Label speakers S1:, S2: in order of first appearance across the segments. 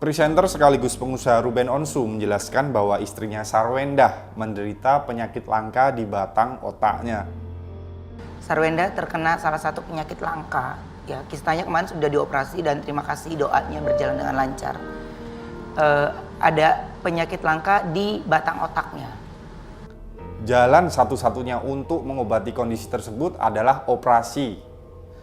S1: Presenter sekaligus pengusaha Ruben Onsu menjelaskan bahwa istrinya Sarwendah menderita penyakit langka di batang otaknya.
S2: Sarwendah terkena salah satu penyakit langka. Ya, kisahnya kemarin sudah dioperasi dan terima kasih doanya berjalan dengan lancar. Ada penyakit langka di batang otaknya.
S1: Jalan satu-satunya untuk mengobati kondisi tersebut adalah operasi.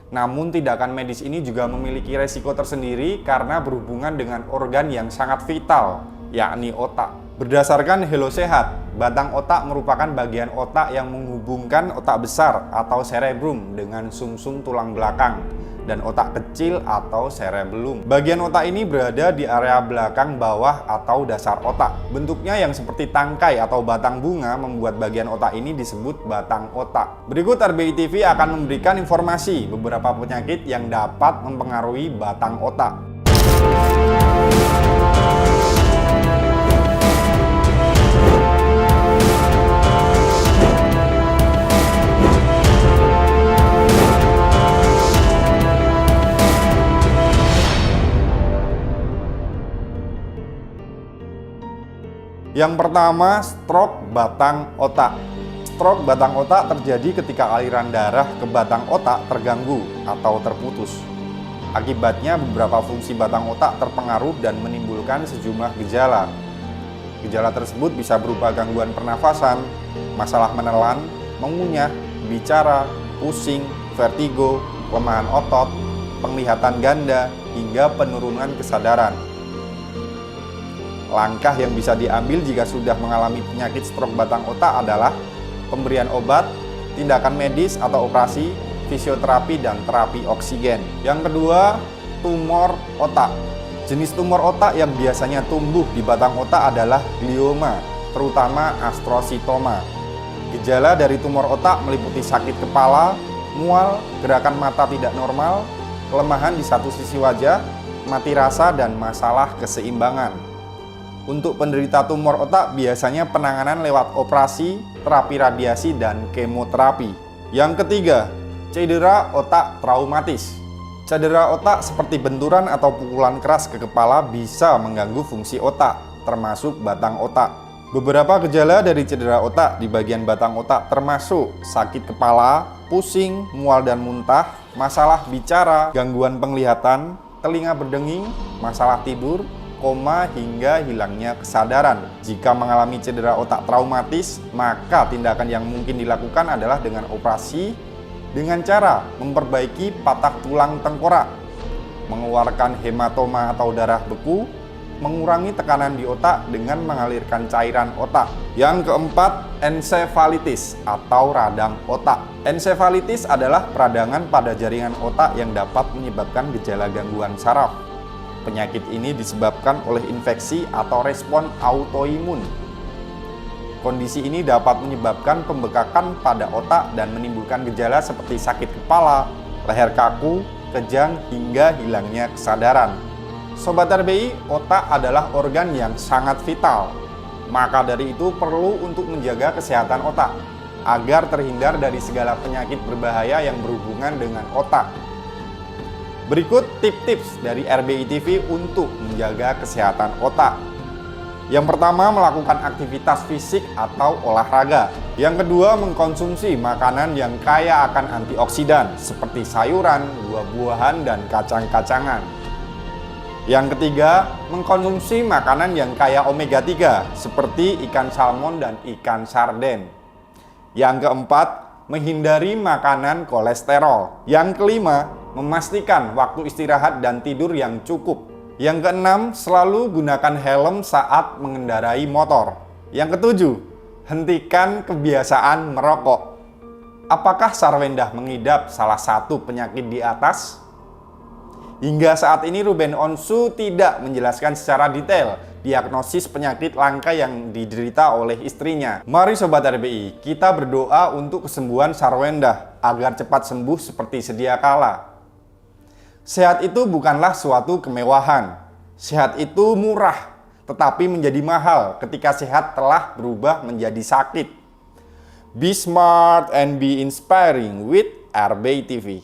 S1: Namun tindakan medis ini juga memiliki resiko tersendiri karena berhubungan dengan organ yang sangat vital, yakni otak. Berdasarkan Hello Sehat, batang otak merupakan bagian otak yang menghubungkan otak besar atau cerebrum dengan sumsum tulang belakang dan otak kecil atau cerebellum. Bagian otak ini berada di area belakang bawah atau dasar otak. Bentuknya yang seperti tangkai atau batang bunga membuat bagian otak ini disebut batang otak. Berikut RBI TV akan memberikan informasi beberapa penyakit yang dapat mempengaruhi batang otak. Yang pertama, stroke batang otak. Stroke batang otak terjadi ketika aliran darah ke batang otak terganggu atau terputus. Akibatnya beberapa fungsi batang otak terpengaruh dan menimbulkan sejumlah gejala. Gejala tersebut bisa berupa gangguan pernafasan, masalah menelan, mengunyah, bicara, pusing, vertigo, kelemahan otot, penglihatan ganda, hingga penurunan kesadaran. Langkah yang bisa diambil jika sudah mengalami penyakit stroke batang otak adalah pemberian obat, tindakan medis atau operasi, fisioterapi, dan terapi oksigen. Yang kedua, tumor otak. Jenis tumor otak yang biasanya tumbuh di batang otak adalah glioma, terutama astrositoma. Gejala dari tumor otak meliputi sakit kepala, mual, gerakan mata tidak normal, kelemahan di satu sisi wajah, mati rasa, dan masalah keseimbangan. Untuk penderita tumor otak biasanya penanganan lewat operasi, terapi radiasi, dan kemoterapi. Yang ketiga, cedera otak traumatis. Cedera otak seperti benturan atau pukulan keras ke kepala bisa mengganggu fungsi otak, termasuk batang otak. Beberapa gejala dari cedera otak di bagian batang otak termasuk sakit kepala, pusing, mual dan muntah, masalah bicara, gangguan penglihatan, telinga berdenging, masalah tidur, koma, hingga hilangnya kesadaran. Jika mengalami cedera otak traumatis, maka tindakan yang mungkin dilakukan adalah dengan operasi dengan cara memperbaiki patah tulang tengkorak, mengeluarkan hematoma atau darah beku, mengurangi tekanan di otak dengan mengalirkan cairan otak. Yang keempat, ensefalitis atau radang otak. Ensefalitis adalah peradangan pada jaringan otak yang dapat menyebabkan gejala gangguan saraf. Penyakit ini disebabkan oleh infeksi atau respon autoimun. Kondisi ini dapat menyebabkan pembekakan pada otak dan menimbulkan gejala seperti sakit kepala, leher kaku, kejang, hingga hilangnya kesadaran. Sobat RBI, otak adalah organ yang sangat vital. Maka dari itu perlu untuk menjaga kesehatan otak agar terhindar dari segala penyakit berbahaya yang berhubungan dengan otak. Berikut tips-tips dari RBI TV untuk menjaga kesehatan otak. Yang pertama, melakukan aktivitas fisik atau olahraga. Yang kedua, mengkonsumsi makanan yang kaya akan antioksidan seperti sayuran, buah-buahan, dan kacang-kacangan. Yang ketiga, mengkonsumsi makanan yang kaya omega 3 seperti ikan salmon dan ikan sarden. Yang keempat, menghindari makanan kolesterol. Yang kelima, memastikan waktu istirahat dan tidur yang cukup. Yang keenam, selalu gunakan helm saat mengendarai motor. Yang ketujuh, hentikan kebiasaan merokok. Apakah Sarwendah mengidap salah satu penyakit di atas? Hingga saat ini Ruben Onsu tidak menjelaskan secara detail diagnosis penyakit langka yang diderita oleh istrinya. Mari Sobat RBI, kita berdoa untuk kesembuhan Sarwendah agar cepat sembuh seperti sedia kala. Sehat itu bukanlah suatu kemewahan. Sehat itu murah, tetapi menjadi mahal ketika sehat telah berubah menjadi sakit. Be smart and be inspiring with RBI TV.